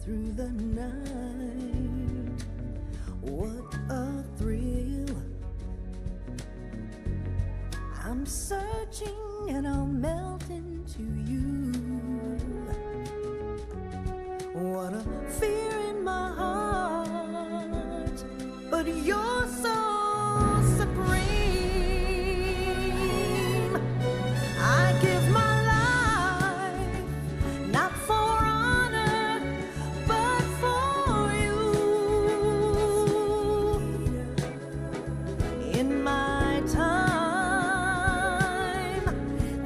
through the night. What a thrill. I'm searching and I'll melt into you. What a fear in my heart, but you're so supreme. I give my life, not for honor, but for you. In my time,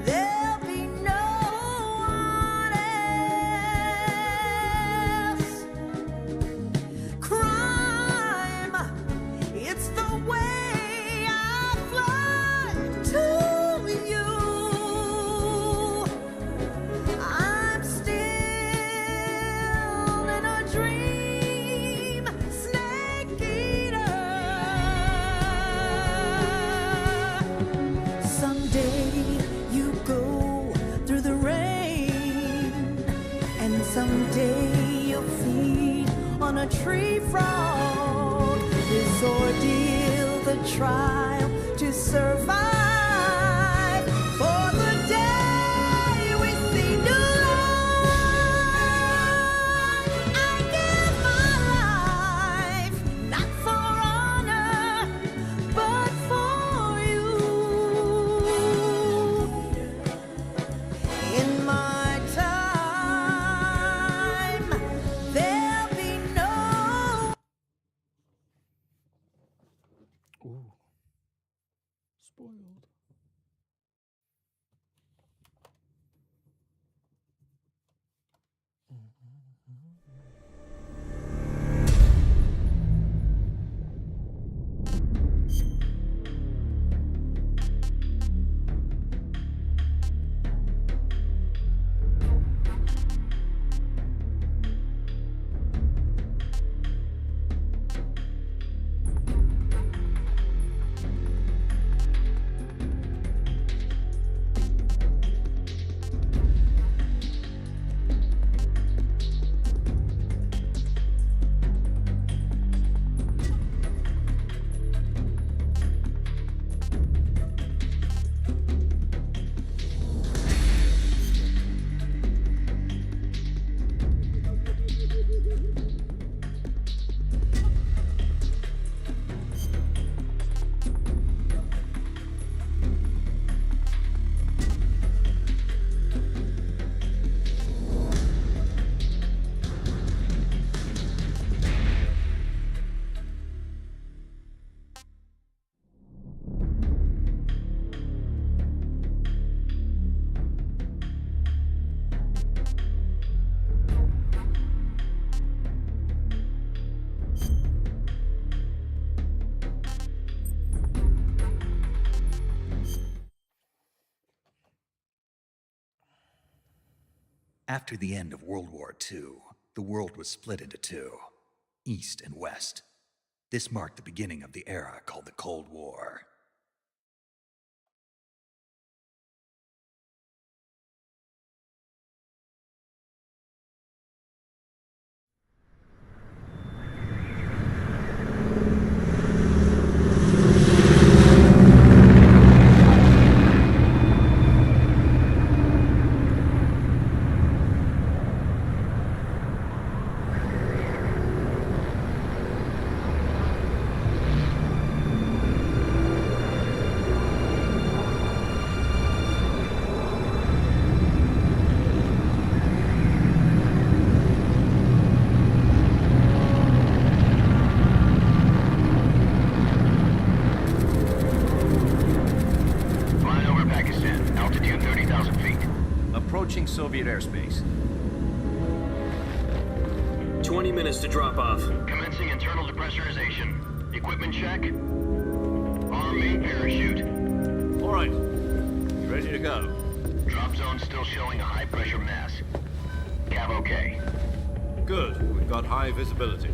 there'll be no one else. Crime, it's the way I fly to you. I'm still in a dream, snake eater. Someday you go through the rain, and someday you'll feed on a tree frog. This ordeal, the trial to survive, for the day we see new life. I give my life, not for honor, but for you. In my time, there'll be no. Ooh. Spoiled. After the end of World War II, the world was split into two, East and West. This marked the beginning of the era called the Cold War. Flying over Pakistan, altitude 30,000 feet. Approaching Soviet airspace. 20 minutes to drop off. Commencing internal depressurization. Equipment check. Arm main parachute. All right. You ready to go? Drop zone still showing a high pressure mass. Cav okay. Good. We've got high visibility.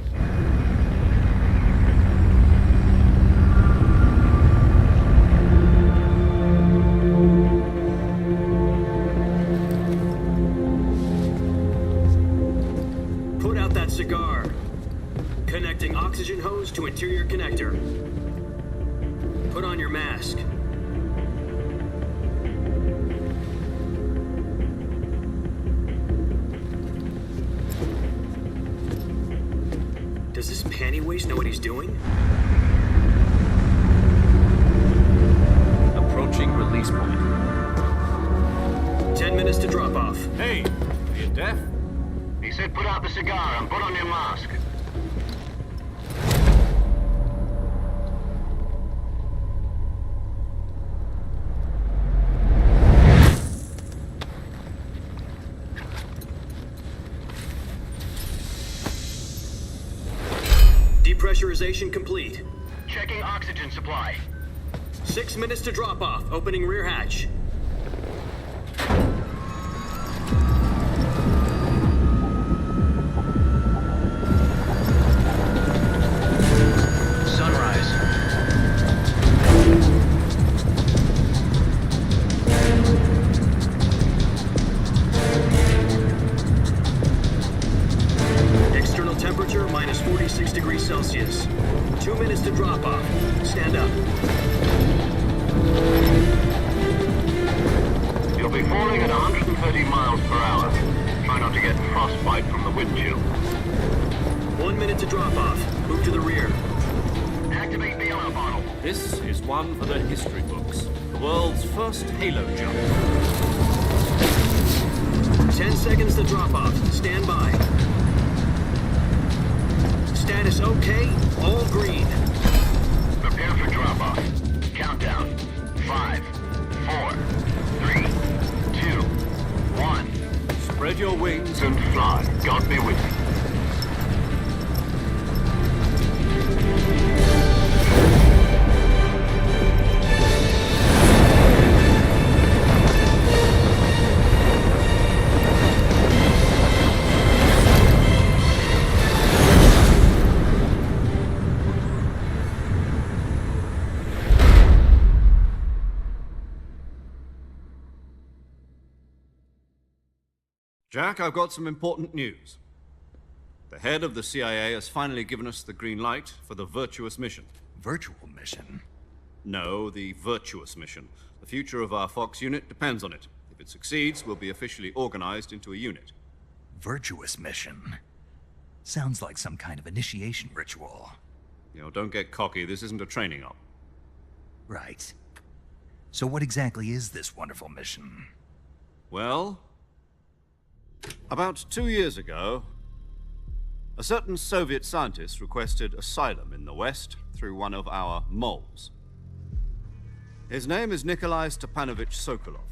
oxygen hose to interior connector. Put on your mask. Does this panty waste know what he's doing? Approaching release point. 10 minutes to drop off. Hey, are you deaf? He said put out the cigar and put on your mask. Depressurization complete. Checking oxygen supply. 6 minutes to drop off. Opening rear hatch. Sunrise. External temperature minus 46 degrees Celsius. 2 minutes to drop off. Stand up. You'll be falling at 130 miles per hour. Try not to get frostbite from the wind chill. 1 minute to drop off. Move to the rear. Activate the alarm bottle. This is one for the history books. The world's first halo jump. 10 seconds to drop off. Stand by. Status okay. All green. Prepare for drop-off. Countdown. 5, 4, 3, 2, 1. Spread your wings And fly. God be with you. Jack, I've got some important news. The head of the CIA has finally given us the green light for the Virtuous mission. Virtual mission? No, the Virtuous mission. The future of our Fox unit depends on it. If it succeeds, we'll be officially organized into a unit. Virtuous mission? Sounds like some kind of initiation ritual. Don't get cocky. This isn't a training op. Right. So what exactly is this wonderful mission? Well, about 2 years ago, a certain Soviet scientist requested asylum in the West through one of our moles. His name is Nikolai Stepanovich Sokolov.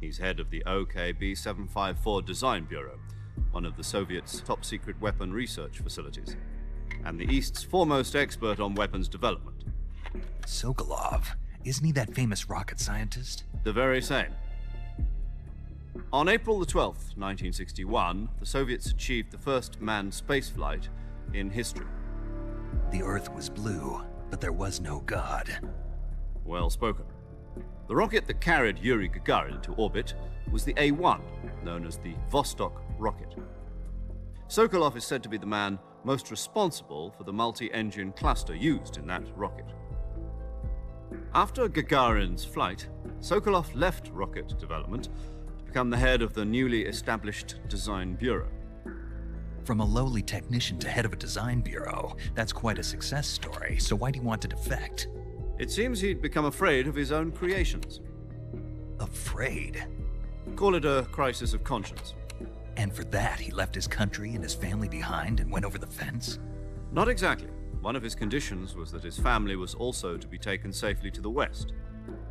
He's head of the OKB-754 Design Bureau, one of the Soviets' top-secret weapon research facilities, and the East's foremost expert on weapons development. Sokolov? Isn't he that famous rocket scientist? The very same. On April the 12th, 1961, the Soviets achieved the first manned spaceflight in history. The Earth was blue, but there was no God. Well spoken. The rocket that carried Yuri Gagarin to orbit was the A-1, known as the Vostok rocket. Sokolov is said to be the man most responsible for the multi-engine cluster used in that rocket. After Gagarin's flight, Sokolov left rocket development to become the head of the newly established Design Bureau. From a lowly technician to head of a design bureau, that's quite a success story, so why do you want to defect? It seems he'd become afraid of his own creations. Afraid? Call it a crisis of conscience. And for that, he left his country and his family behind and went over the fence? Not exactly. One of his conditions was that his family was also to be taken safely to the West.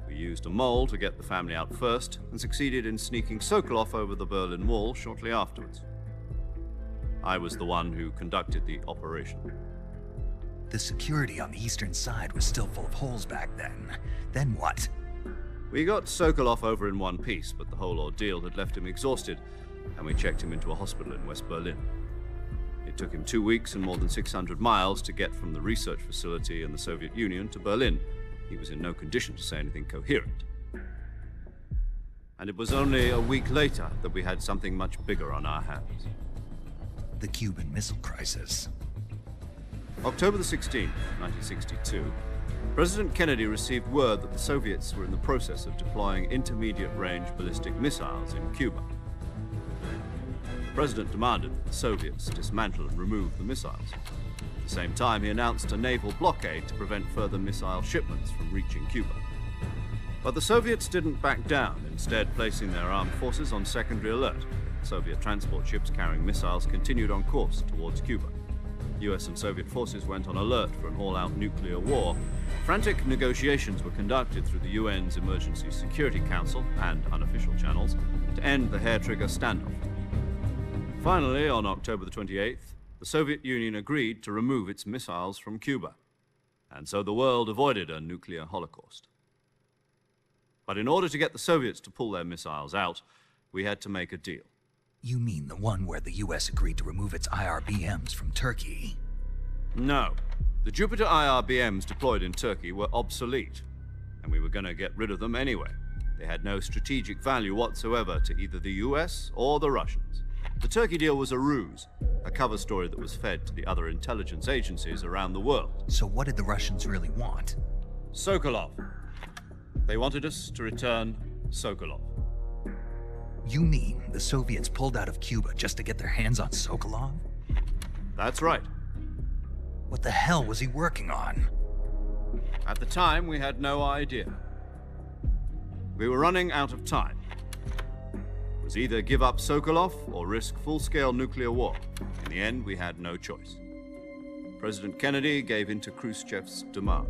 We used a mole to get the family out first and succeeded in sneaking Sokolov over the Berlin Wall shortly afterwards. I was the one who conducted the operation. The security on the eastern side was still full of holes back then. Then what? We got Sokolov over in one piece, but the whole ordeal had left him exhausted, and we checked him into a hospital in West Berlin. It took him 2 weeks and more than 600 miles to get from the research facility in the Soviet Union to Berlin. He was in no condition to say anything coherent. And it was only a week later that we had something much bigger on our hands. The Cuban Missile Crisis. October the 16th, 1962, President Kennedy received word that the Soviets were in the process of deploying intermediate-range ballistic missiles in Cuba. The President demanded that the Soviets dismantle and remove the missiles. At the same time, he announced a naval blockade to prevent further missile shipments from reaching Cuba. But the Soviets didn't back down, instead placing their armed forces on secondary alert. Soviet transport ships carrying missiles continued on course towards Cuba. US and Soviet forces went on alert for an all-out nuclear war. Frantic negotiations were conducted through the UN's Emergency Security Council and unofficial channels to end the hair-trigger standoff. Finally, on October the 28th, the Soviet Union agreed to remove its missiles from Cuba, and so the world avoided a nuclear holocaust. But in order to get the Soviets to pull their missiles out, we had to make a deal. You mean the one where the US agreed to remove its IRBMs from Turkey? No. The Jupiter IRBMs deployed in Turkey were obsolete, and we were going to get rid of them anyway. They had no strategic value whatsoever to either the US or the Russians. The Turkey deal was a ruse, a cover story that was fed to the other intelligence agencies around the world. So what did the Russians really want? Sokolov. They wanted us to return Sokolov. You mean the Soviets pulled out of Cuba just to get their hands on Sokolov? That's right. What the hell was he working on? At the time, we had no idea. We were running out of time. It was either give up Sokolov or risk full-scale nuclear war. In the end, we had no choice. President Kennedy gave in to Khrushchev's demand.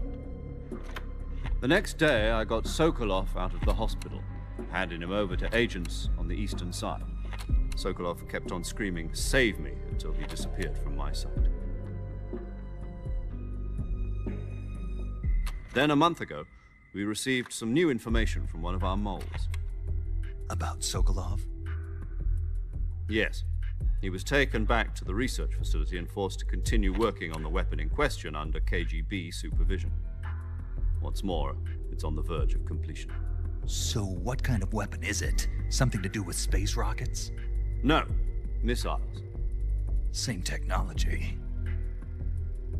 The next day, I got Sokolov out of the hospital, handing him over to agents on the eastern side. Sokolov kept on screaming, "Save me," until he disappeared from my sight. Then, a month ago, we received some new information from one of our moles. About Sokolov? Yes. He was taken back to the research facility and forced to continue working on the weapon in question under KGB supervision. What's more, it's on the verge of completion. So what kind of weapon is it? Something to do with space rockets? No, missiles. Same technology.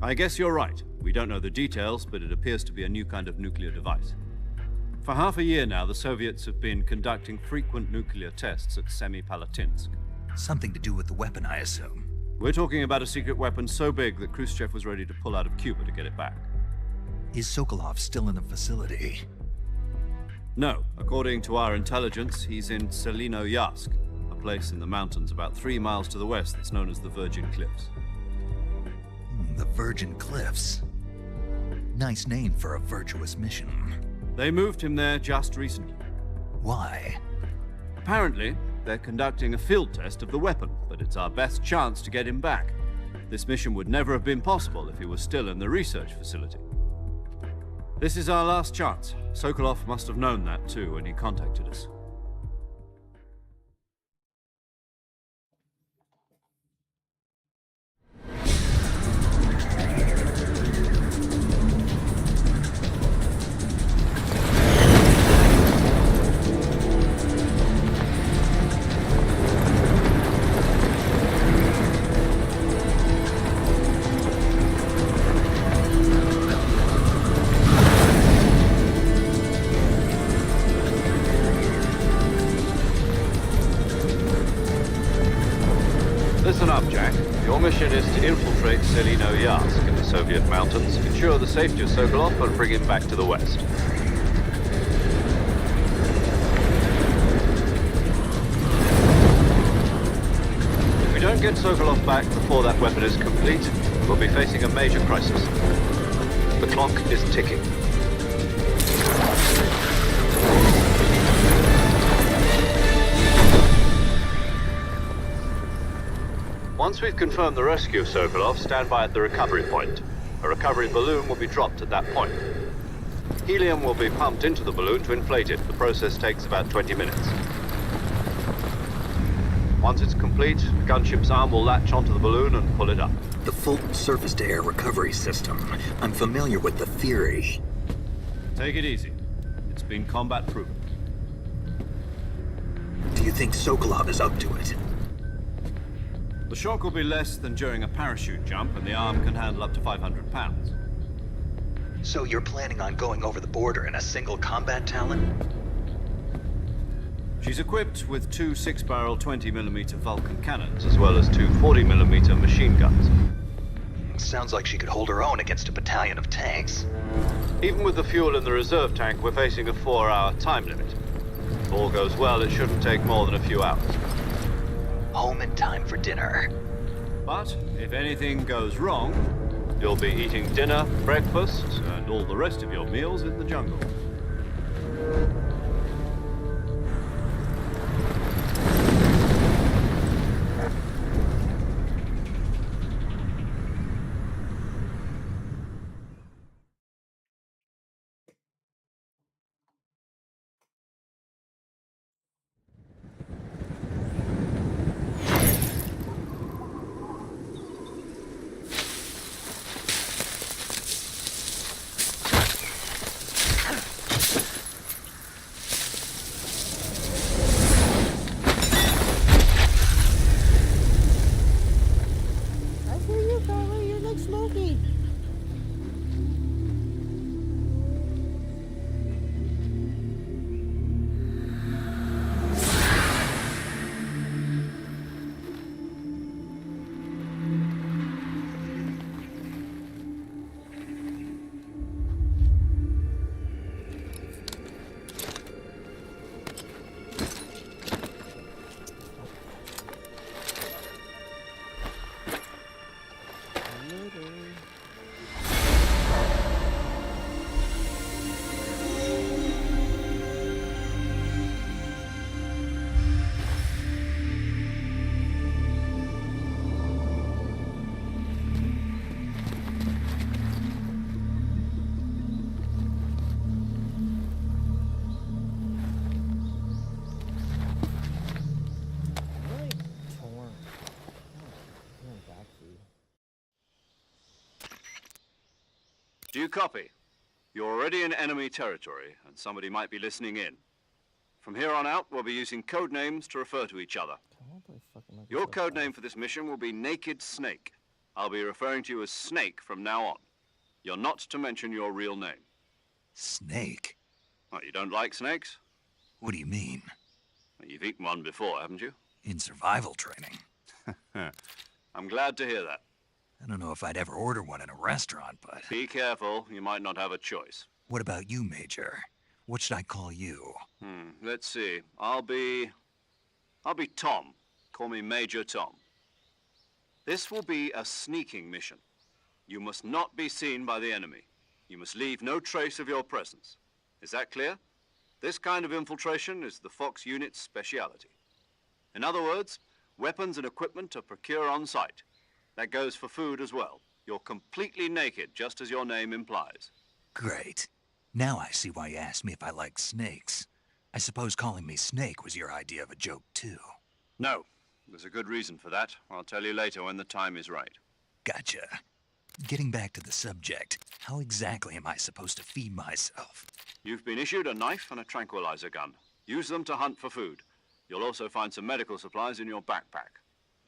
I guess you're right. We don't know the details, but it appears to be a new kind of nuclear device. For half a year now, the Soviets have been conducting frequent nuclear tests at Semipalatinsk. Something to do with the weapon, I assume. We're talking about a secret weapon so big that Khrushchev was ready to pull out of Cuba to get it back. Is Sokolov still in the facility? No. According to our intelligence, he's in Selinoyarsk, a place in the mountains about 3 miles to the west that's known as the Virgin Cliffs. The Virgin Cliffs. Nice name for a virtuous mission. They moved him there just recently. Why? Apparently, they're conducting a field test of the weapon, but it's our best chance to get him back. This mission would never have been possible if he was still in the research facility. This is our last chance. Sokolov must have known that too when he contacted us. Listen up, Jack. Your mission is to infiltrate Selinoyarsk in the Soviet mountains, ensure the safety of Sokolov, and bring him back to the west. If we don't get Sokolov back before that weapon is complete, we'll be facing a major crisis. The clock is ticking. Once we've confirmed the rescue of Sokolov, stand by at the recovery point. A recovery balloon will be dropped at that point. Helium will be pumped into the balloon to inflate it. The process takes about 20 minutes. Once it's complete, the gunship's arm will latch onto the balloon and pull it up. The Fulton surface-to-air recovery system. I'm familiar with the theory. Take it easy. It's been combat-proven. Do you think Sokolov is up to it? The shock will be less than during a parachute jump, and the arm can handle up to 500 pounds. So you're planning on going over the border in a single combat Talon? She's equipped with two 6-barrel 20mm Vulcan cannons, as well as two 40mm machine guns. Sounds like she could hold her own against a battalion of tanks. Even with the fuel in the reserve tank, we're facing a 4-hour time limit. If all goes well, it shouldn't take more than a few hours. Home in time for dinner. But if anything goes wrong, you'll be eating dinner, breakfast, and all the rest of your meals in the jungle. I hear you, Carla. You're like Smokey. Do you copy? You're already in enemy territory, and somebody might be listening in. From here on out, we'll be using code names to refer to each other. Your code name for this mission will be Naked Snake. I'll be referring to you as Snake from now on. You're not to mention your real name. Snake? What, you don't like snakes? What do you mean? Well, you've eaten one before, haven't you? In survival training. I'm glad to hear that. I don't know if I'd ever order one in a restaurant, but... Be careful, you might not have a choice. What about you, Major? What should I call you? Let's see. I'll be Tom. Call me Major Tom. This will be a sneaking mission. You must not be seen by the enemy. You must leave no trace of your presence. Is that clear? This kind of infiltration is the Fox unit's speciality. In other words, weapons and equipment are procured on site. That goes for food as well. You're completely naked, just as your name implies. Great. Now I see why you asked me if I like snakes. I suppose calling me Snake was your idea of a joke, too. No. There's a good reason for that. I'll tell you later when the time is right. Gotcha. Getting back to the subject, how exactly am I supposed to feed myself? You've been issued a knife and a tranquilizer gun. Use them to hunt for food. You'll also find some medical supplies in your backpack.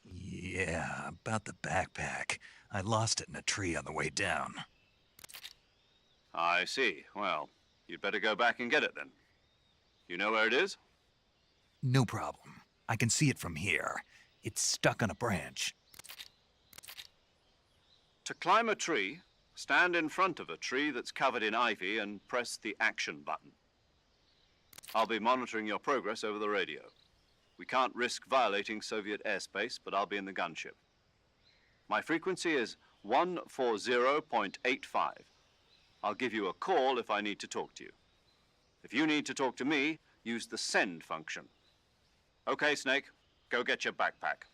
Yeah, about the backpack. I lost it in a tree on the way down. I see. Well, you'd better go back and get it then. You know where it is? No problem. I can see it from here. It's stuck on a branch. To climb a tree, stand in front of a tree that's covered in ivy and press the action button. I'll be monitoring your progress over the radio. We can't risk violating Soviet airspace, but I'll be in the gunship. My frequency is 140.85. I'll give you a call if I need to talk to you. If you need to talk to me, use the send function. Okay, Snake, go get your backpack.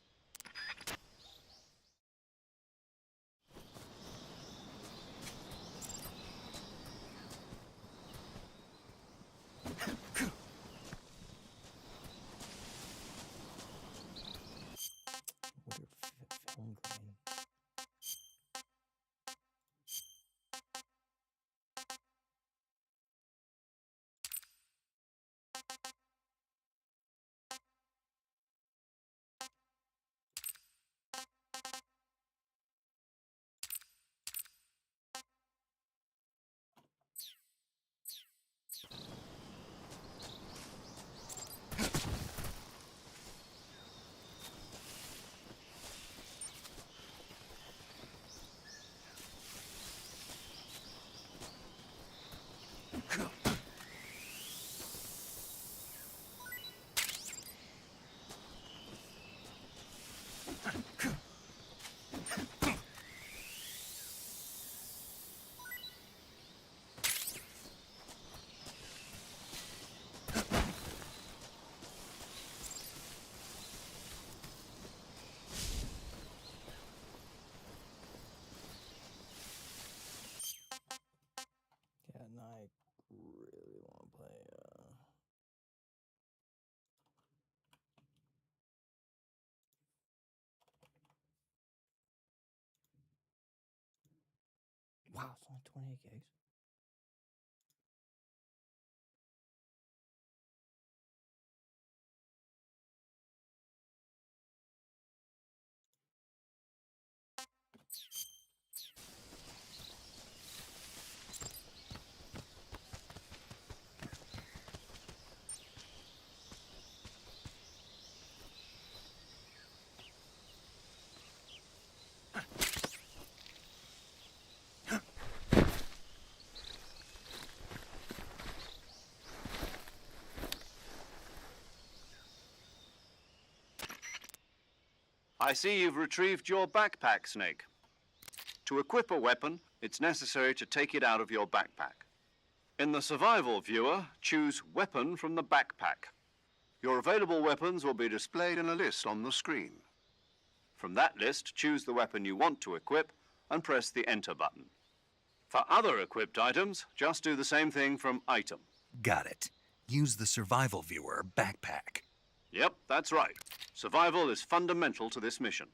Wow, it's only 28 gigs. I see you've retrieved your backpack, Snake. To equip a weapon, it's necessary to take it out of your backpack. In the survival viewer, choose Weapon from the backpack. Your available weapons will be displayed in a list on the screen. From that list, choose the weapon you want to equip and press the Enter button. For other equipped items, just do the same thing from Item. Got it. Use the survival viewer backpack. Yep, that's right. Survival is fundamental to this mission.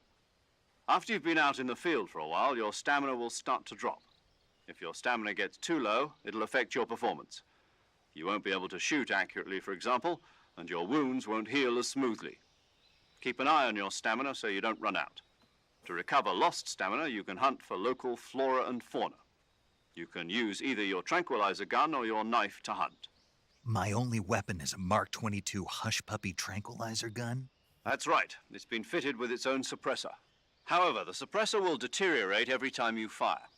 After you've been out in the field for a while, your stamina will start to drop. If your stamina gets too low, it'll affect your performance. You won't be able to shoot accurately, for example, and your wounds won't heal as smoothly. Keep an eye on your stamina so you don't run out. To recover lost stamina, you can hunt for local flora and fauna. You can use either your tranquilizer gun or your knife to hunt. My only weapon is a Mark 22 Hush Puppy tranquilizer gun? That's right. It's been fitted with its own suppressor. However, the suppressor will deteriorate every time you fire.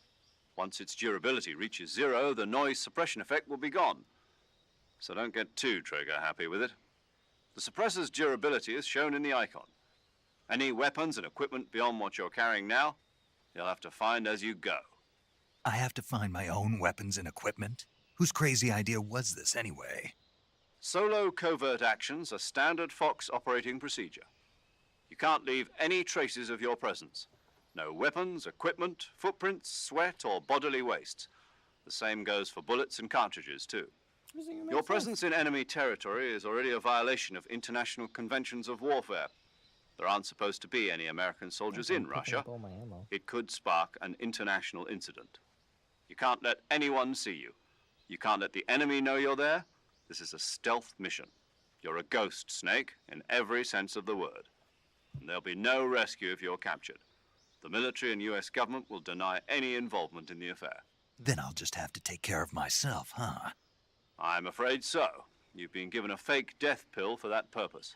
Once its durability reaches 0, the noise suppression effect will be gone. So don't get too trigger happy with it. The suppressor's durability is shown in the icon. Any weapons and equipment beyond what you're carrying now, you'll have to find as you go. I have to find my own weapons and equipment? Whose crazy idea was this anyway? Solo covert actions are standard Fox operating procedure. You can't leave any traces of your presence. No weapons, equipment, footprints, sweat, or bodily waste. The same goes for bullets and cartridges, too. Your presence in enemy territory is already a violation of international conventions of warfare. There aren't supposed to be any American soldiers in Russia. It could spark an international incident. You can't let anyone see you. You can't let the enemy know you're there. This is a stealth mission. You're a ghost, Snake, in every sense of the word. And there'll be no rescue if you're captured. The military and US government will deny any involvement in the affair. Then I'll just have to take care of myself, huh? I'm afraid so. You've been given a fake death pill for that purpose.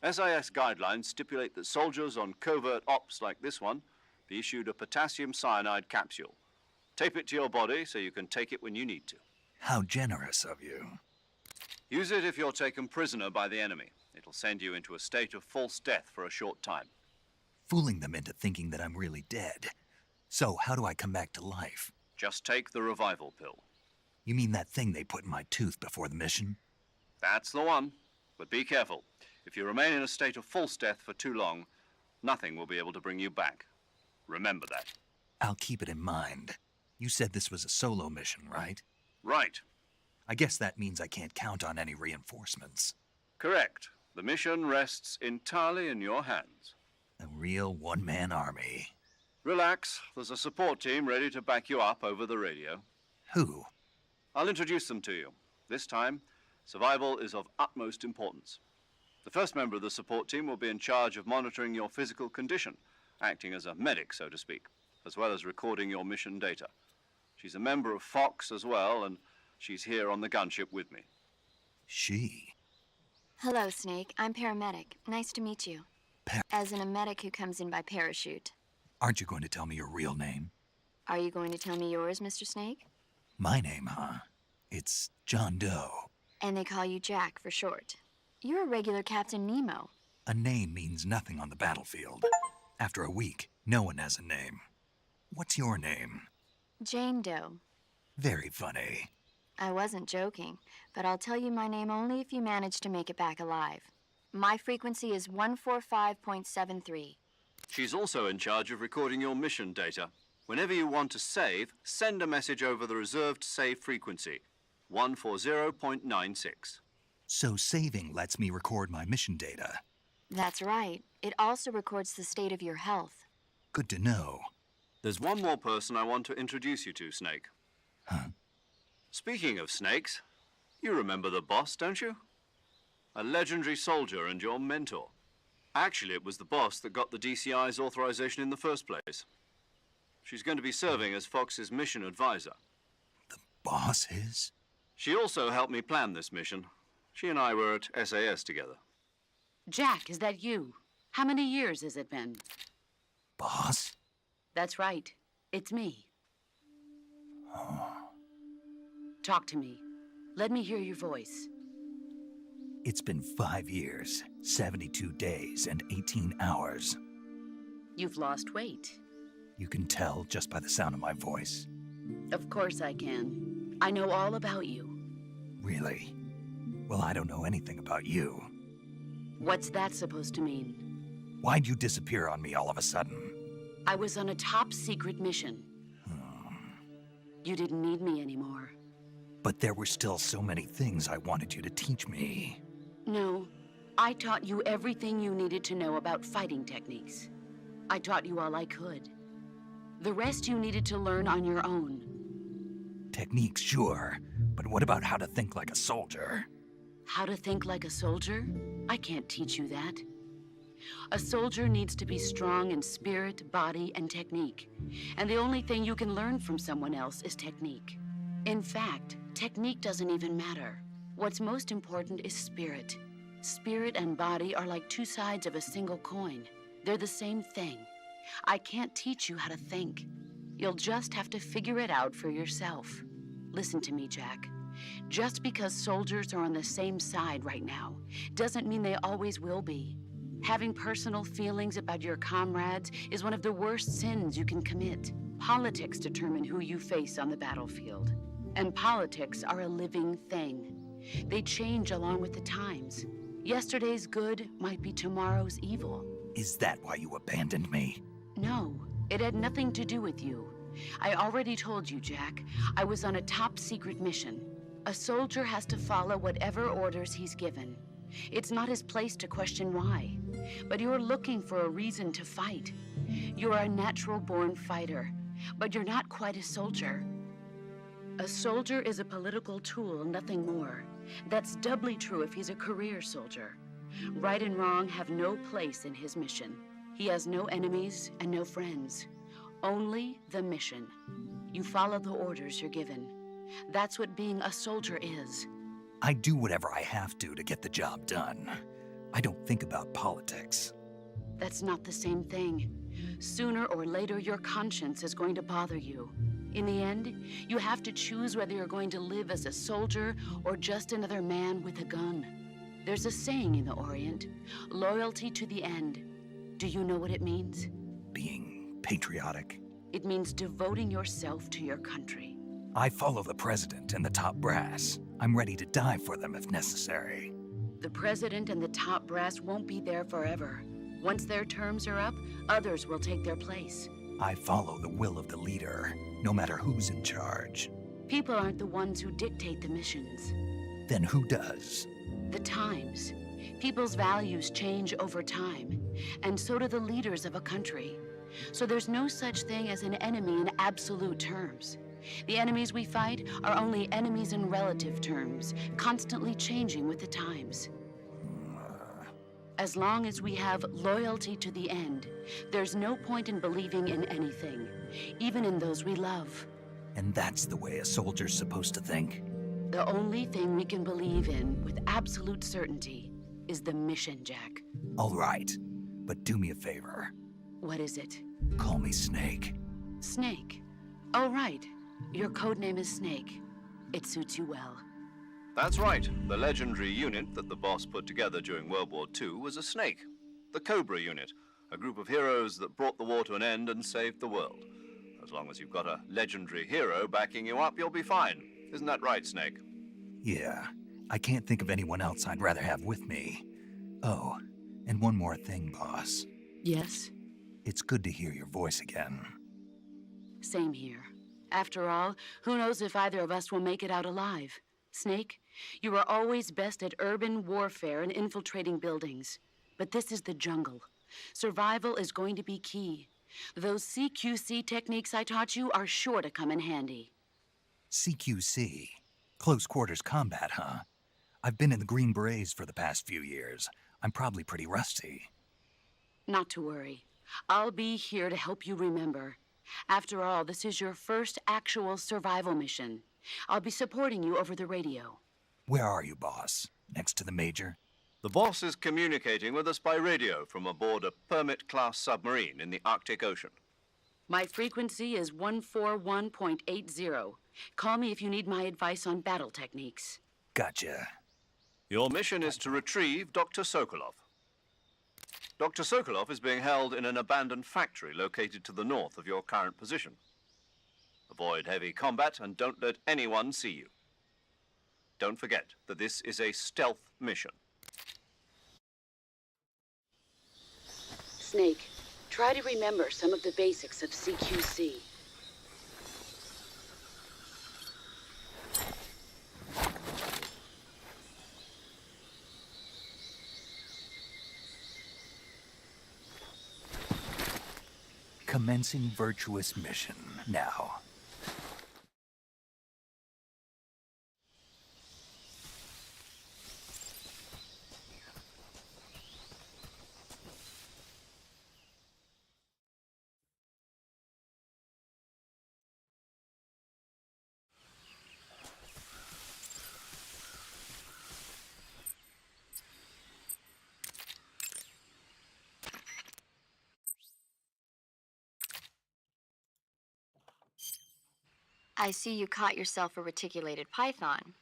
SIS guidelines stipulate that soldiers on covert ops like this one be issued a potassium cyanide capsule. Tape it to your body so you can take it when you need to. How generous of you. Use it if you're taken prisoner by the enemy. It'll send you into a state of false death for a short time. Fooling them into thinking that I'm really dead. So how do I come back to life? Just take the revival pill. You mean that thing they put in my tooth before the mission? That's the one. But be careful. If you remain in a state of false death for too long, nothing will be able to bring you back. Remember that. I'll keep it in mind. You said this was a solo mission, right? Right. I guess that means I can't count on any reinforcements. Correct. The mission rests entirely in your hands. A real one-man army. Relax. There's a support team ready to back you up over the radio. Who? I'll introduce them to you. This time, survival is of utmost importance. The first member of the support team will be in charge of monitoring your physical condition, acting as a medic, so to speak, as well as recording your mission data. She's a member of Fox as well, and she's here on the gunship with me. She? Hello, Snake. I'm paramedic. Nice to meet you. As in a medic who comes in by parachute. Aren't you going to tell me your real name? Are you going to tell me yours, Mr. Snake? My name, huh? It's John Doe. And they call you Jack for short. You're a regular Captain Nemo. A name means nothing on the battlefield. After a week, no one has a name. What's your name? Jane Doe. Very funny. I wasn't joking, but I'll tell you my name only if you manage to make it back alive. My frequency is 145.73. She's also in charge of recording your mission data. Whenever you want to save, send a message over the reserved save frequency, 140.96. So saving lets me record my mission data. That's right. It also records the state of your health. Good to know. There's one more person I want to introduce you to, Snake. Huh? Speaking of snakes, you remember the boss, don't you? A legendary soldier and your mentor. Actually, it was the boss that got the DCI's authorization in the first place. She's going to be serving as Fox's mission advisor. The boss is? She also helped me plan this mission. She and I were at SAS together. Jack, is that you? How many years has it been? Boss? That's right. It's me. Oh. Talk to me. Let me hear your voice. It's been 5 years, 72 days, and 18 hours. You've lost weight. You can tell just by the sound of my voice. Of course I can. I know all about you. Really? Well, I don't know anything about you. What's that supposed to mean? Why'd you disappear on me all of a sudden? I was on a top-secret mission. You didn't need me anymore. But there were still so many things I wanted you to teach me. No, I taught you everything you needed to know about fighting techniques. I taught you all I could. The rest you needed to learn on your own. Techniques, sure. But what about how to think like a soldier? How to think like a soldier? I can't teach you that. A soldier needs to be strong in spirit, body, and technique. And the only thing you can learn from someone else is technique. In fact, technique doesn't even matter. What's most important is spirit. Spirit and body are like two sides of a single coin. They're the same thing. I can't teach you how to think. You'll just have to figure it out for yourself. Listen to me, Jack. Just because soldiers are on the same side right now doesn't mean they always will be. Having personal feelings about your comrades is one of the worst sins you can commit. Politics determine who you face on the battlefield. And politics are a living thing. They change along with the times. Yesterday's good might be tomorrow's evil. Is that why you abandoned me? No, it had nothing to do with you. I already told you, Jack. I was on a top-secret mission. A soldier has to follow whatever orders he's given. It's not his place to question why. But you're looking for a reason to fight. You're a natural-born fighter, but you're not quite a soldier. A soldier is a political tool, nothing more. That's doubly true if he's a career soldier. Right and wrong have no place in his mission. He has no enemies and no friends. Only the mission. You follow the orders you're given. That's what being a soldier is. I do whatever I have to get the job done. I don't think about politics. That's not the same thing. Sooner or later, your conscience is going to bother you. In the end, you have to choose whether you're going to live as a soldier or just another man with a gun. There's a saying in the Orient, loyalty to the end. Do you know what it means? Being patriotic. It means devoting yourself to your country. I follow the president and the top brass. I'm ready to die for them if necessary. The president and the top brass won't be there forever. Once their terms are up, others will take their place. I follow the will of the leader, no matter who's in charge. People aren't the ones who dictate the missions. Then who does? The times. People's values change over time, and so do the leaders of a country. So there's no such thing as an enemy in absolute terms. The enemies we fight are only enemies in relative terms, constantly changing with the times. As long as we have loyalty to the end, there's no point in believing in anything, even in those we love. And that's the way a soldier's supposed to think? The only thing we can believe in with absolute certainty is the mission, Jack. All right, but do me a favor. What is it? Call me Snake. Snake. Oh, right. Your codename is Snake. It suits you well. That's right. The legendary unit that the boss put together during World War II was a snake. The Cobra unit, a group of heroes that brought the war to an end and saved the world. As long as you've got a legendary hero backing you up, you'll be fine. Isn't that right, Snake? Yeah. I can't think of anyone else I'd rather have with me. Oh, and one more thing, boss. Yes? It's good to hear your voice again. Same here. After all, who knows if either of us will make it out alive? Snake, you are always best at urban warfare and infiltrating buildings. But this is the jungle. Survival is going to be key. Those CQC techniques I taught you are sure to come in handy. CQC. Close quarters combat, huh? I've been in the Green Berets for the past few years. I'm probably pretty rusty. Not to worry. I'll be here to help you remember. After all, this is your first actual survival mission. I'll be supporting you over the radio. Where are you, boss? Next to the Major? The boss is communicating with us by radio from aboard a Permit-class submarine in the Arctic Ocean. My frequency is 141.80. Call me if you need my advice on battle techniques. Gotcha. Your mission is to retrieve Dr. Sokolov. Dr. Sokolov is being held in an abandoned factory located to the north of your current position. Avoid heavy combat and don't let anyone see you. Don't forget that this is a stealth mission. Snake, try to remember some of the basics of CQC. Commencing virtuous mission now. I see you caught yourself a reticulated python.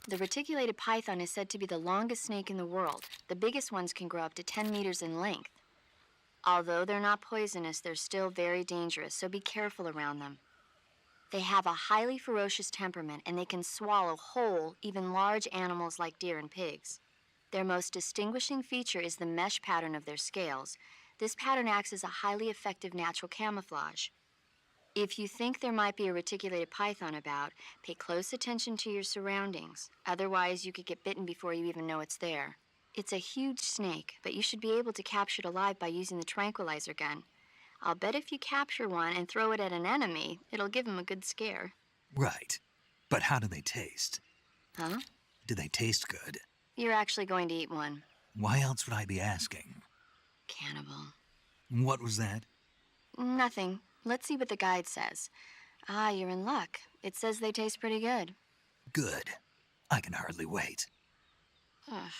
The reticulated python is said to be the longest snake in the world. The biggest ones can grow up to 10 meters in length. Although they're not poisonous, they're still very dangerous, so be careful around them. They have a highly ferocious temperament, and they can swallow whole, even large animals like deer and pigs. Their most distinguishing feature is the mesh pattern of their scales. This pattern acts as a highly effective natural camouflage. If you think there might be a reticulated python about, pay close attention to your surroundings. Otherwise, you could get bitten before you even know it's there. It's a huge snake, but you should be able to capture it alive by using the tranquilizer gun. I'll bet if you capture one and throw it at an enemy, it'll give him a good scare. Right. But how do they taste? Huh? Do they taste good? You're actually going to eat one. Why else would I be asking? Cannibal. What was that? Nothing. Let's see what the guide says. Ah, you're in luck. It says they taste pretty good. Good. I can hardly wait. Ugh.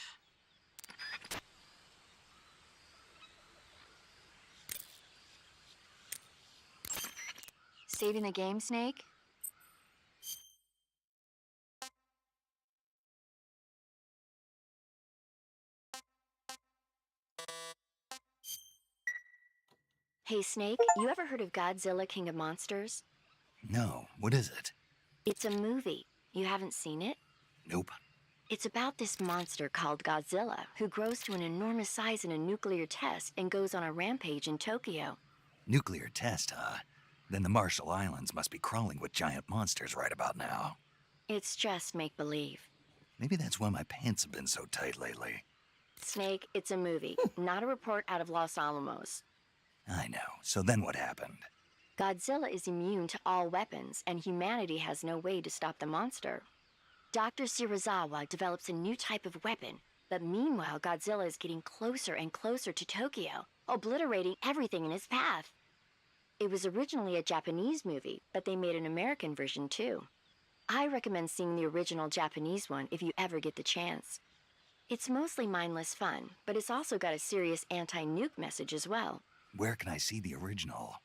Saving the game, Snake? Hey, Snake, you ever heard of Godzilla, King of Monsters? No, what is it? It's a movie. You haven't seen it? Nope. It's about this monster called Godzilla, who grows to an enormous size in a nuclear test and goes on a rampage in Tokyo. Nuclear test, huh? Then the Marshall Islands must be crawling with giant monsters right about now. It's just make-believe. Maybe that's why my pants have been so tight lately. Snake, it's a movie, not a report out of Los Alamos. I know. So then what happened? Godzilla is immune to all weapons, and humanity has no way to stop the monster. Dr. Shirazawa develops a new type of weapon, but meanwhile, Godzilla is getting closer and closer to Tokyo, obliterating everything in his path. It was originally a Japanese movie, but they made an American version too. I recommend seeing the original Japanese one if you ever get the chance. It's mostly mindless fun, but it's also got a serious anti-nuke message as well. Where can I see the original?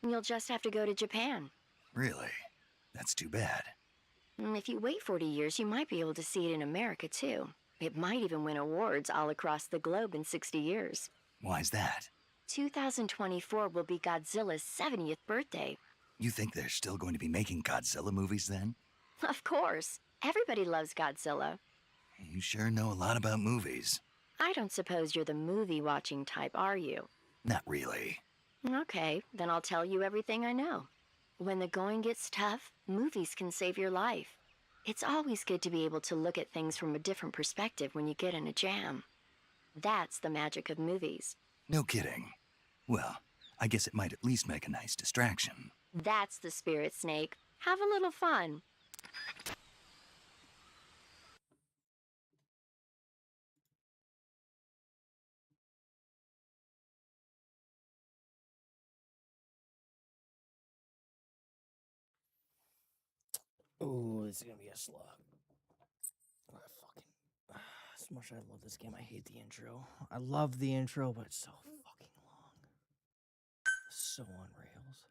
You'll just have to go to Japan. Really? That's too bad. If you wait 40 years, you might be able to see it in America too. It might even win awards all across the globe in 60 years. Why's that? 2024 will be Godzilla's 70th birthday. You think they're still going to be making Godzilla movies then? Of course. Everybody loves Godzilla. You sure know a lot about movies. I don't suppose you're the movie-watching type, are you? Not really. Okay, then I'll tell you everything I know. When the going gets tough, movies can save your life. It's always good to be able to look at things from a different perspective when you get in a jam. That's the magic of movies. No kidding. Well, I guess it might at least make a nice distraction. That's the spirit, Snake. Have a little fun. Oh, this is gonna be a slog. Oh, as much as I love this game, I hate the intro. I love the intro, but it's so fucking long. So on rails.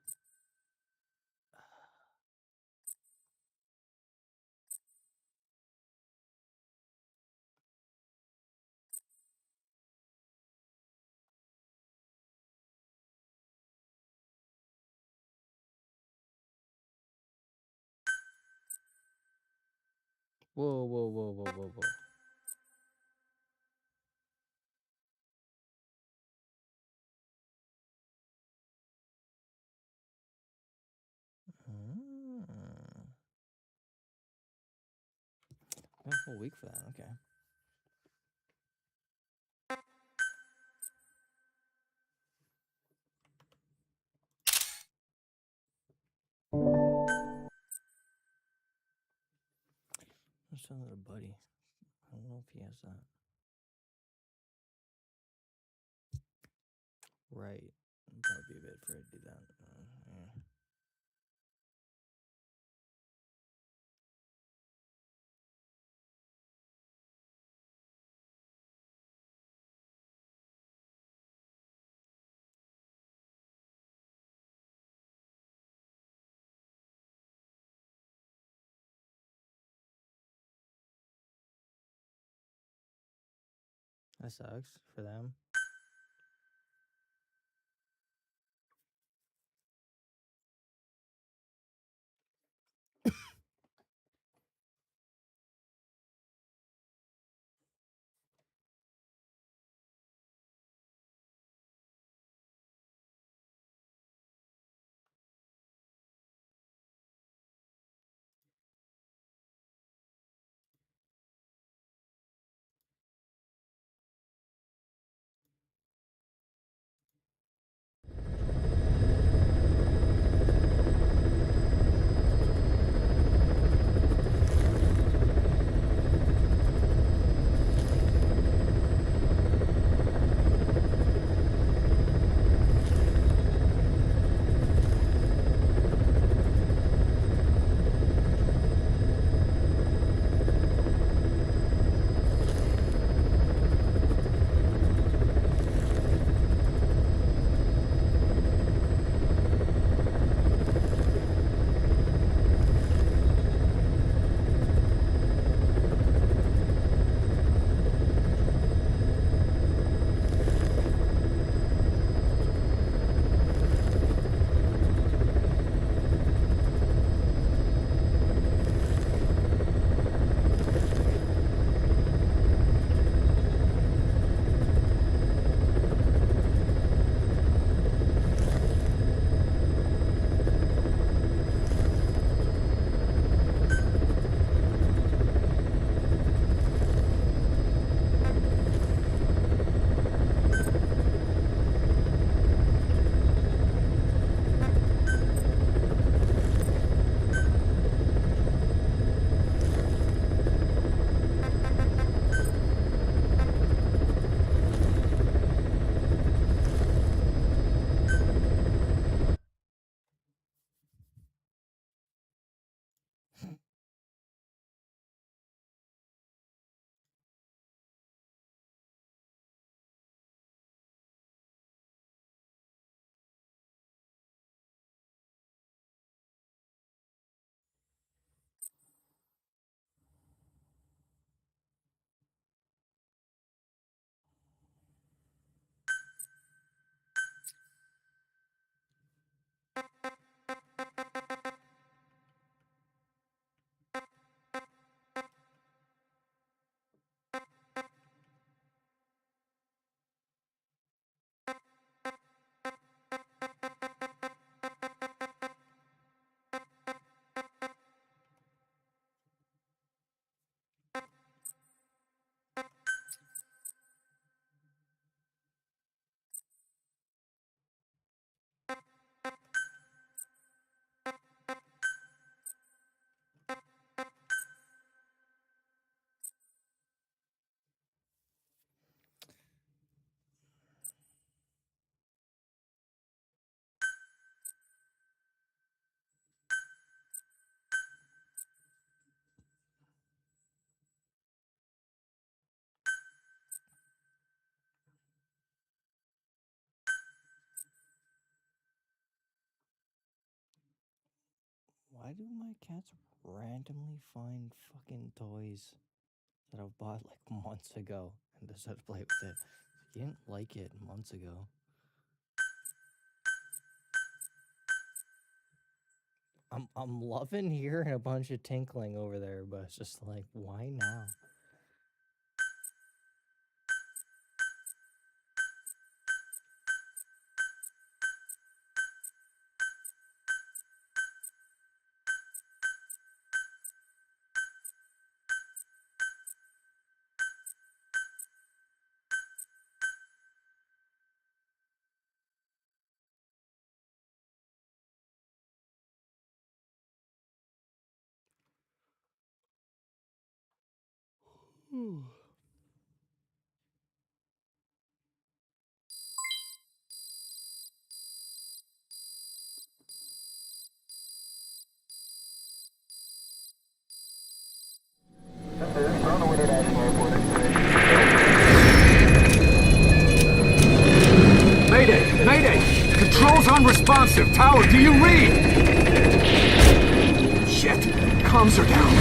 Whoa, whoa, whoa, whoa, whoa, whoa. A whole week for that, okay. Let's send it to Buddy. I don't know if he has that. Right. It'd probably be a bit afraid to do that. Yeah. That sucks for them. Why do my cats randomly find fucking toys that I've bought like months ago and decide to play with it? You didn't like it months ago. I'm loving hearing a bunch of tinkling over there, but it's just like, why now? Mayday! Mayday! Controls unresponsive. Tower, do you read? Shit. Comms are down.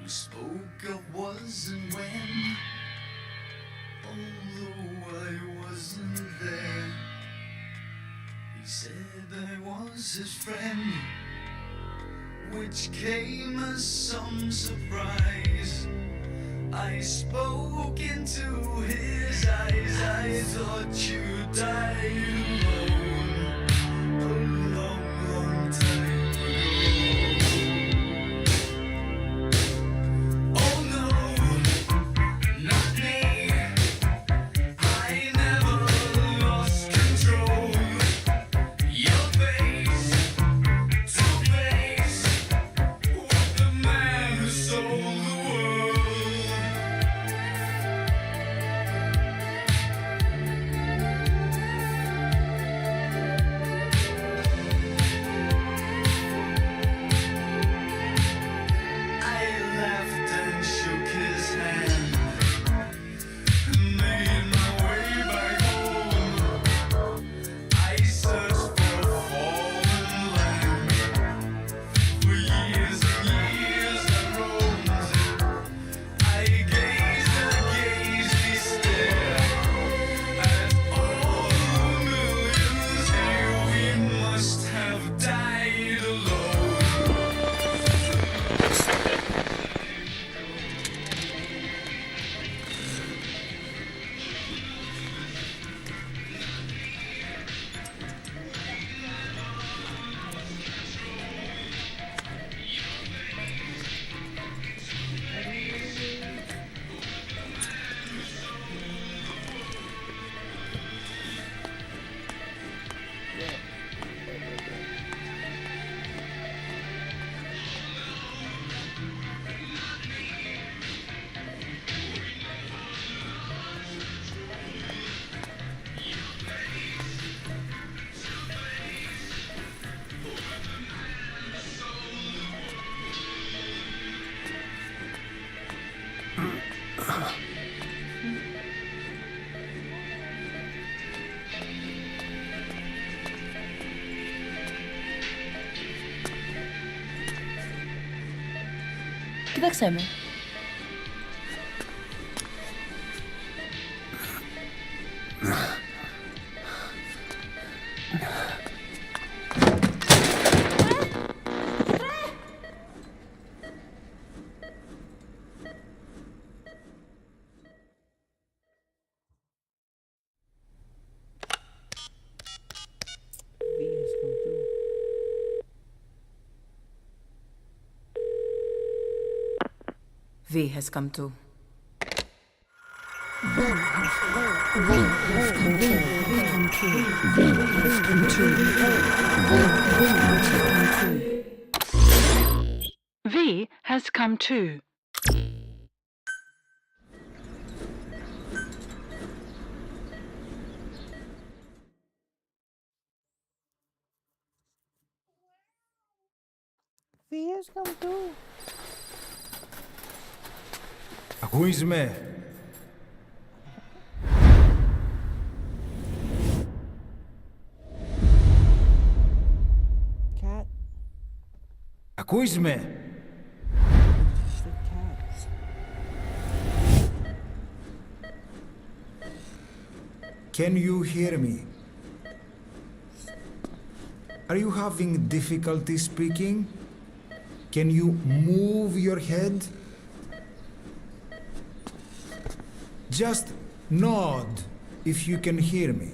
We spoke of was and when, although I wasn't there. He said I was his friend, which came as some surprise. I spoke into his eyes, I thought you died alone a long, long time ago. Oh no, not me, I never lost control. Your face to face with the man who sold the world. jak chcemy. V has come to. V has come too. V has come too. Ακούεις με? Cat. Ακούεις με? Can you hear me? Are you having difficulty speaking? Can you move your head? Just nod if you can hear me.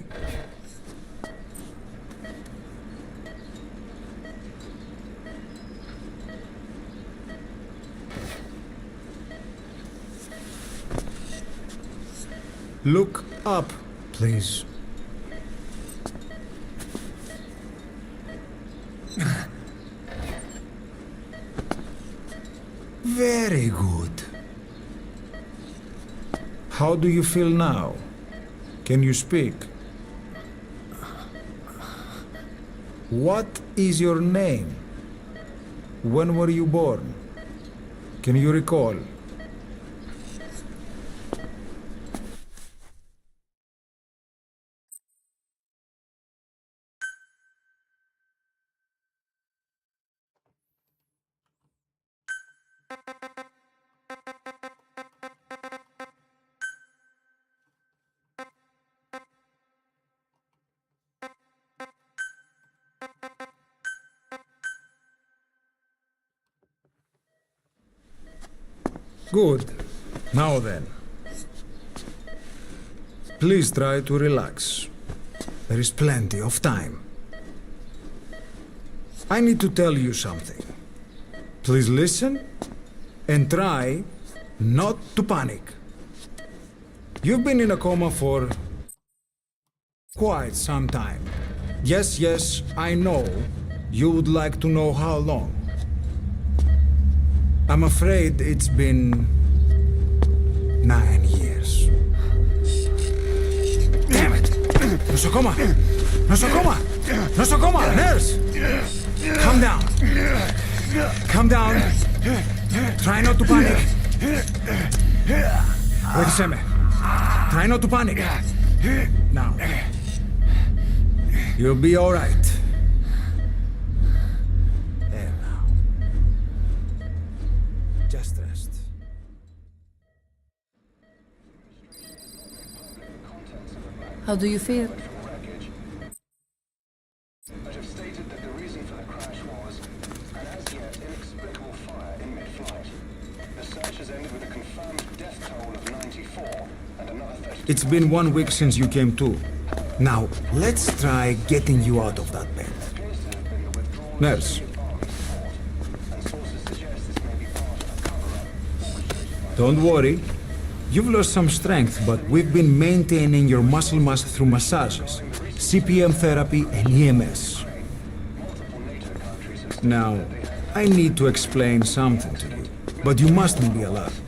Look up, please. Very good. How do you feel now? Can you speak? What is your name? When were you born? Can you recall? Good. Now then. Please try to relax. There is plenty of time. I need to tell you something. Please listen and try not to panic. You've been in a coma for quite some time. Yes, I know you would like to know how long. I'm afraid it's been 9 years. Damn it! Nosocoma! Nosocoma! Nosocoma! Nurse! Calm down. Calm down. Try not to panic. Βοήθησέ με. Try not to panic. Now. You'll be all right. There now. Just rest. How do you feel? It's been 1 week since you came to. Now, let's try getting you out of that bed. Nurse. Don't worry. You've lost some strength, but we've been maintaining your muscle mass through massages, CPM therapy, and EMS. Now, I need to explain something to you, but you mustn't be alarmed.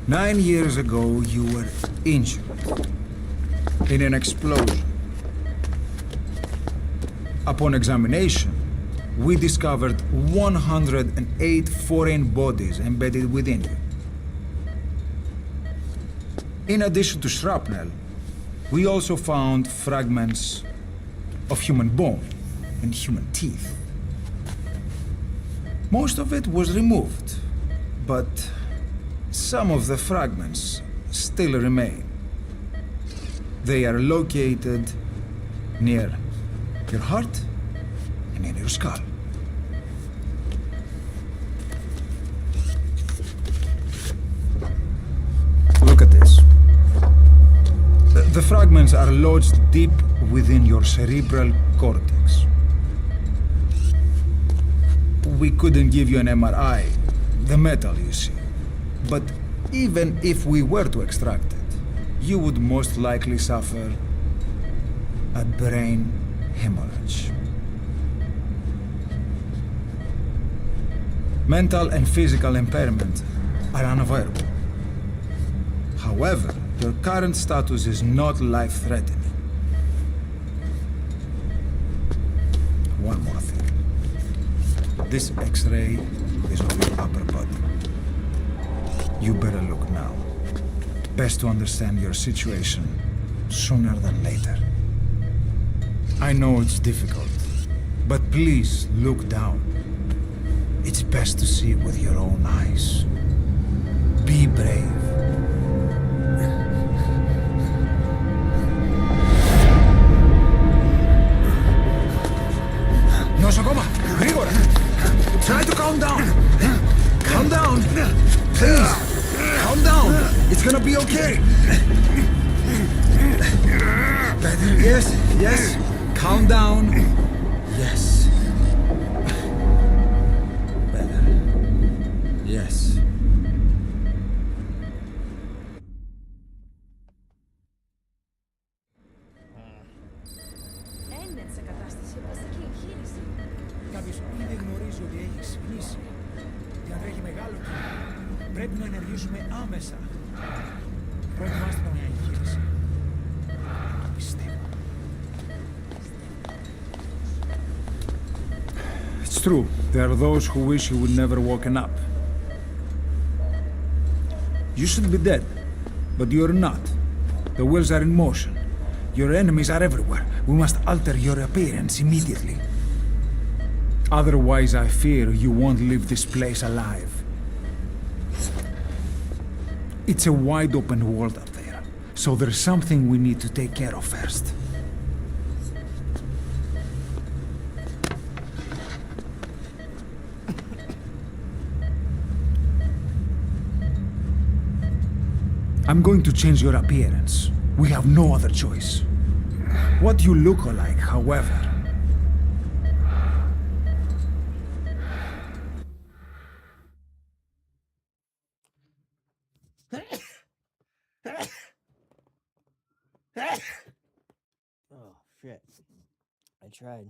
9 years ago, you were injured in an explosion. Upon examination, we discovered 108 foreign bodies embedded within you. In addition to shrapnel, we also found fragments of human bone and human teeth. Most of it was removed, but some of the fragments still remain. They are located near your heart and in your skull. Look at this. The fragments are lodged deep within your cerebral cortex. We couldn't give you an MRI, the metal, you see. But even if we were to extract it, you would most likely suffer a brain hemorrhage. Mental and physical impairment are unavoidable. However, your current status is not life-threatening. One more thing. This X-ray is of your upper body. You better look now. Best to understand your situation sooner than later. I know it's difficult, but please look down. It's best to see it with your own eyes. Be brave. Nosokoma, γρήγορα! Try to calm down! Calm down! Please! Calm down! It's gonna be okay! Better? Yes, yes! Calm down! Yes. Better. Yes. Είναι σε κατάσταση επαστική εγχείρηση. Κάποιος ήδη γνωρίζει ότι έχει ξυπνήσει. Για να τρέχει μεγάλο κύμα. Πρέπει να ενεργήσουμε άμεσα. Προετοιμάστε μια εγχείρηση. Πιστεύω. It's true. There are those who wish you would never woken up. You should be dead, but you're not. The wheels are in motion. Your enemies are everywhere. We must alter your appearance immediately. Otherwise, I fear you won't leave this place alive. It's a wide open world up there, so there's something we need to take care of first. I'm going to change your appearance. We have no other choice. What you look like, however, Oh, shit. I tried.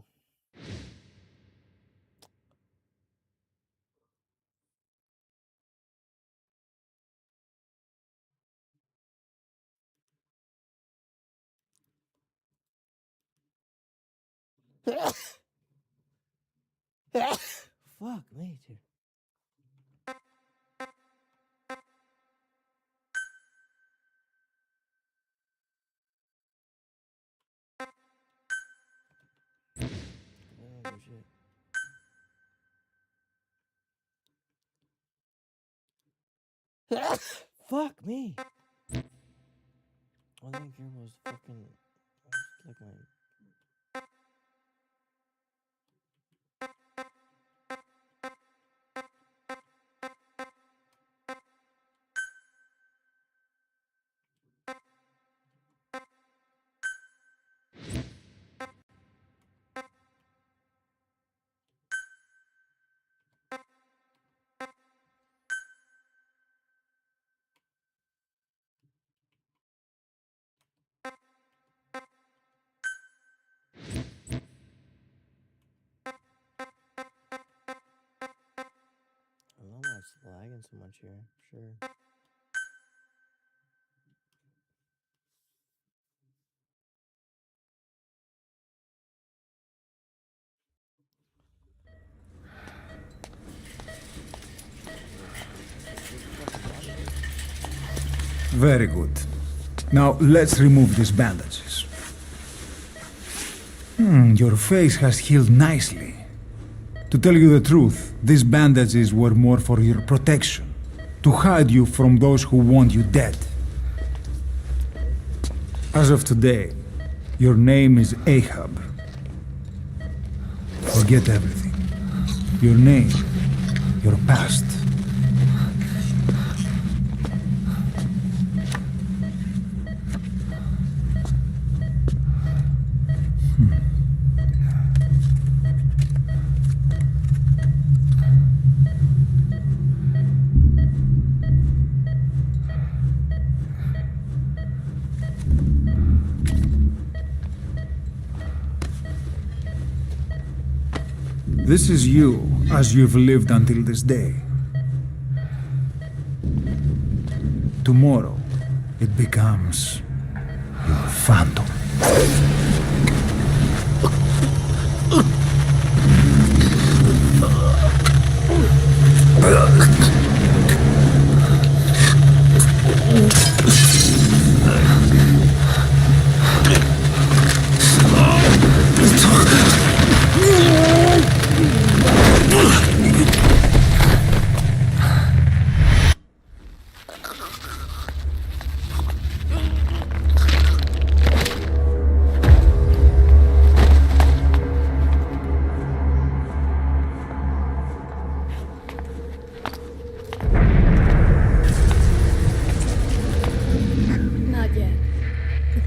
Fuck me, dude. Oh, shit. Fuck me. All I think here was fucking like my. I don't know why it's lagging so much here. Sure. Very good. Now let's remove these bandages. Your face has healed nicely. To tell you the truth, These bandages were more for your protection, to hide you from those who want you dead. As of today, your name is Ahab. Forget everything. Your name, your past. This is you, as you've lived until this day. Tomorrow, it becomes your phantom.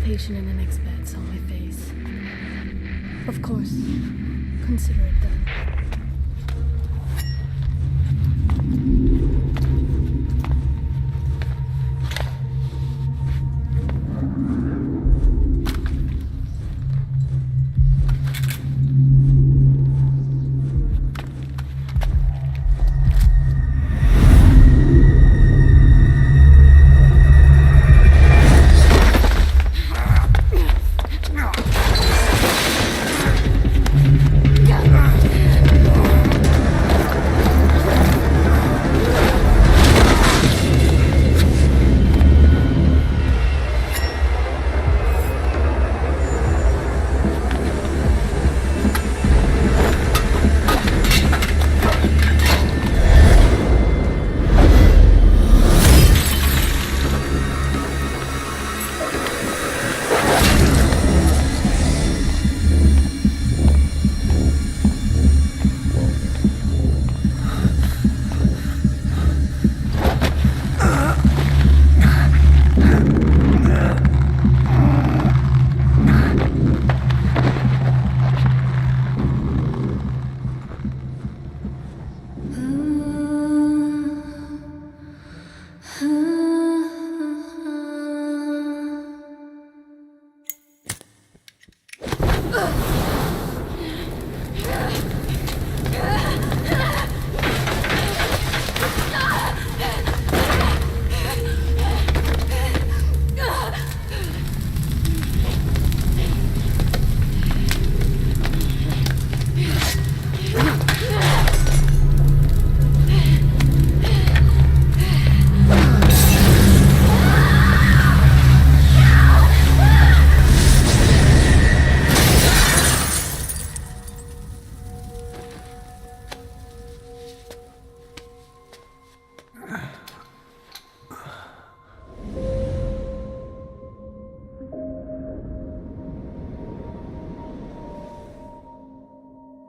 patient in the next bed saw my face. Of course, consider it done.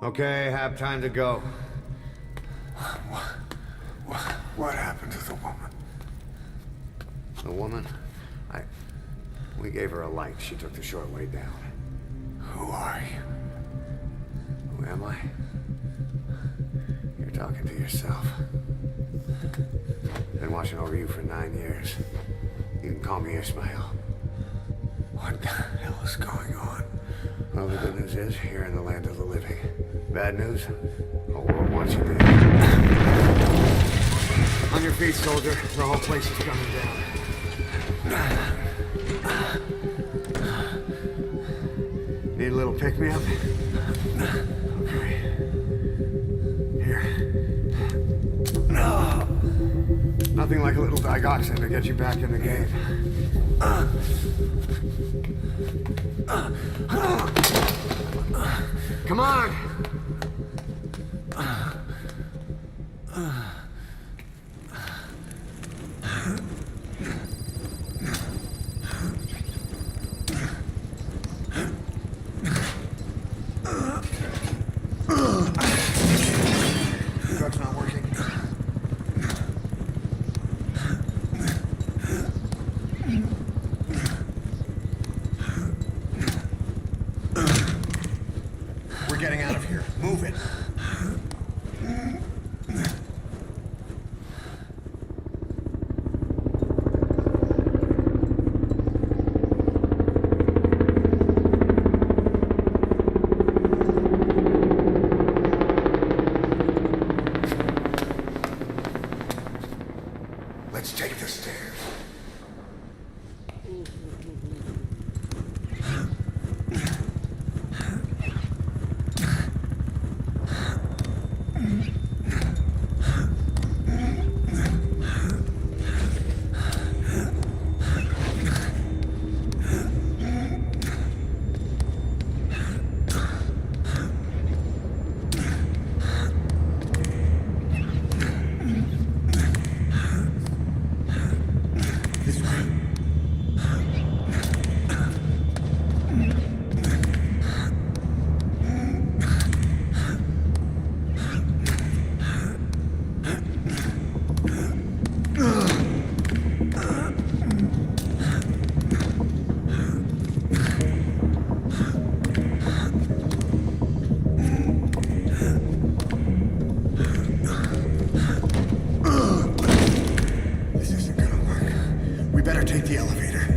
Okay, have time to go. What happened to the woman? The woman? We gave her a light. She took the short way down. Who are you? Who am I? You're talking to yourself. Been watching over you for 9 years. You can call me Ishmael. What the hell is going on? Well, the good news is, you're in the land of the living. Bad news? The whole world wants you dead. On your feet, soldier. The whole place is coming down. Need a little pick-me-up? Okay. Here. Nothing like a little digoxin to get you back in the game. Come on! Drug's not working. We're getting out of here. Move it. Let's take the stairs. This way. This isn't gonna work. We better take the elevator.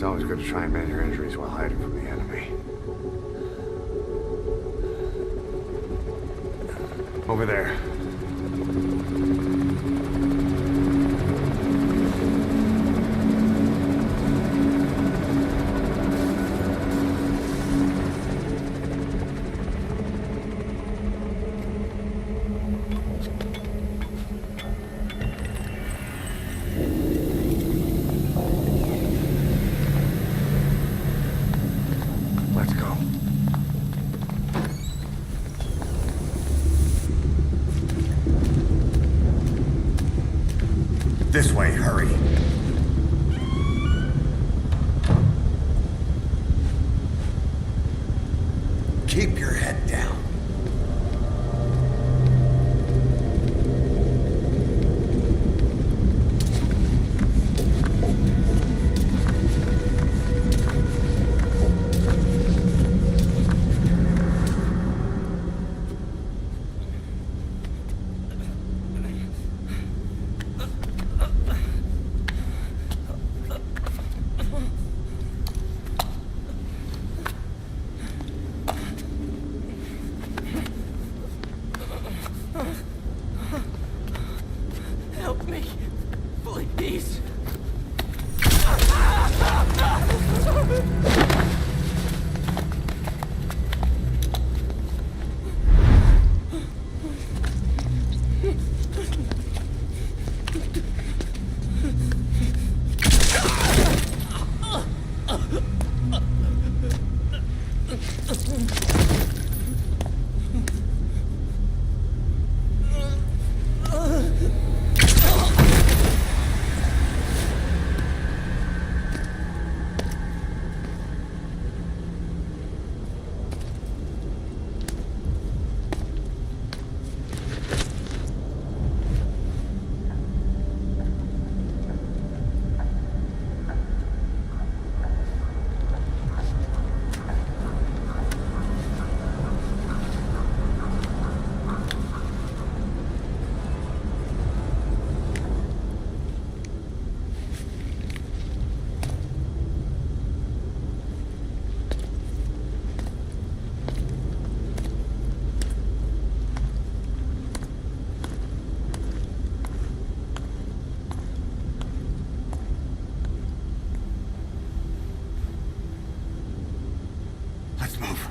always good to try and mend your injuries while hiding from the enemy. Over there. Let's go. This way, hurry. Keep your head down. Help me, please. Let's move.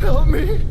Help me!